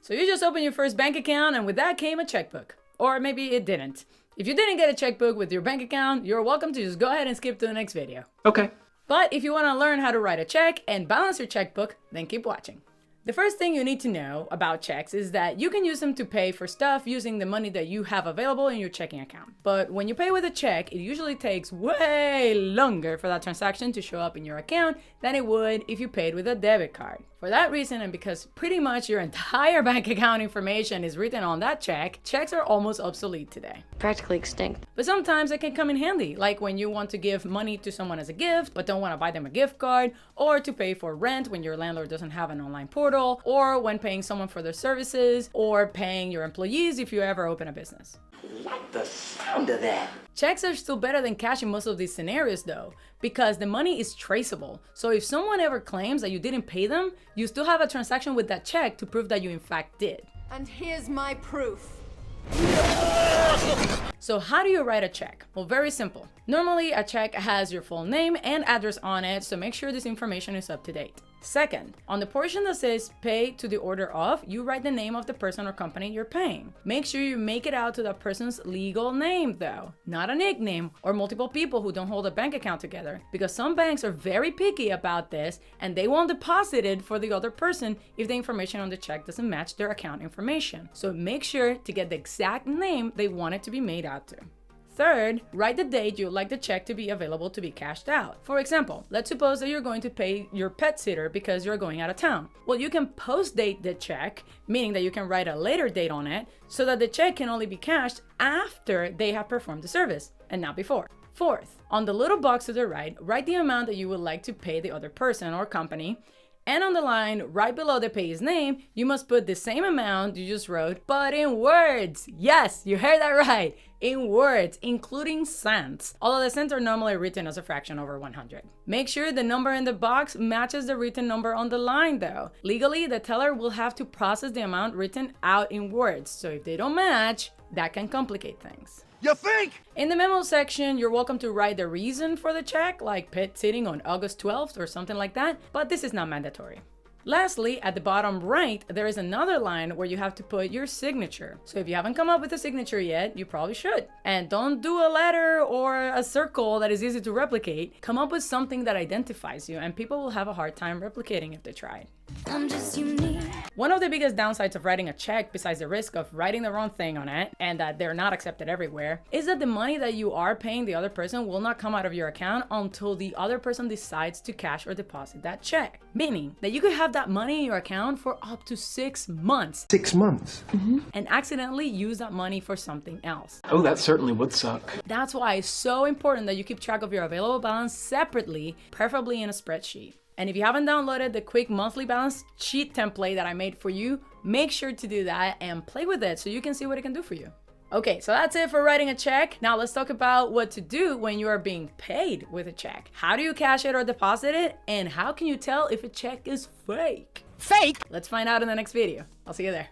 So you just open your first bank account and with that came a checkbook. Or maybe it didn't. If you didn't get a checkbook with your bank account, you're welcome to just go ahead and skip to the next video. Okay. But if you want to learn how to write a check and balance your checkbook, then keep watching. The first thing you need to know about checks is that you can use them to pay for stuff using the money that you have available in your checking account. But when you pay with a check, it usually takes way longer for that transaction to show up in your account than it would if you paid with a debit card. For that reason, and because pretty much your entire bank account information is written on that check, checks are almost obsolete today. Practically extinct. But sometimes it can come in handy, like when you want to give money to someone as a gift, but don't want to buy them a gift card, or to pay for rent when your landlord doesn't have an online portal, or when paying someone for their services, or paying your employees if you ever open a business. Like the sound of that. Checks are still better than cash in most of these scenarios though, because the money is traceable. So if someone ever claims that you didn't pay them, you still have a transaction with that check to prove that you in fact did. And here's my proof. So how do you write a check? Well, very simple. Normally, a check has your full name and address on it, so make sure this information is up to date. Second, on the portion that says pay to the order of, you write the name of the person or company you're paying. Make sure you make it out to that person's legal name though, not a nickname or multiple people who don't hold a bank account together, because some banks are very picky about this and they won't deposit it for the other person if the information on the check doesn't match their account information. So make sure to get the exact name they want it to be made out to. Third, write the date you'd like the check to be available to be cashed out. For example, let's suppose that you're going to pay your pet sitter because you're going out of town. Well, you can post-date the check, meaning that you can write a later date on it, so that the check can only be cashed after they have performed the service, and not before. Fourth, on the little box to the right, write the amount that you would like to pay the other person or company, and on the line right below the payee's name, you must put the same amount you just wrote, but in words. Yes, you heard that right. In words, including cents. Although the cents are normally written as a fraction over 100. Make sure the number in the box matches the written number on the line though. Legally, the teller will have to process the amount written out in words. So if they don't match, that can complicate things. You think? In the memo section, you're welcome to write the reason for the check, like pet sitting on August 12th or something like that, but this is not mandatory. Lastly, at the bottom right, there is another line where you have to put your signature. So if you haven't come up with a signature yet, you probably should. And don't do a letter or a circle that is easy to replicate. Come up with something that identifies you, and people will have a hard time replicating if they try. I'm just unique. One of the biggest downsides of writing a check, besides the risk of writing the wrong thing on it and that they're not accepted everywhere, is that the money that you are paying the other person will not come out of your account until the other person decides to cash or deposit that check. Meaning that you could have that money in your account for up to 6 months. 6 months? And accidentally use that money for something else. Oh, that certainly would suck. That's why it's so important that you keep track of your available balance separately, preferably in a spreadsheet. And if you haven't downloaded the quick monthly balance sheet template that I made for you, make sure to do that and play with it so you can see what it can do for you. Okay, so that's it for writing a check. Now let's talk about what to do when you are being paid with a check. How do you cash it or deposit it? And how can you tell if a check is fake? Fake? Let's find out in the next video. I'll see you there.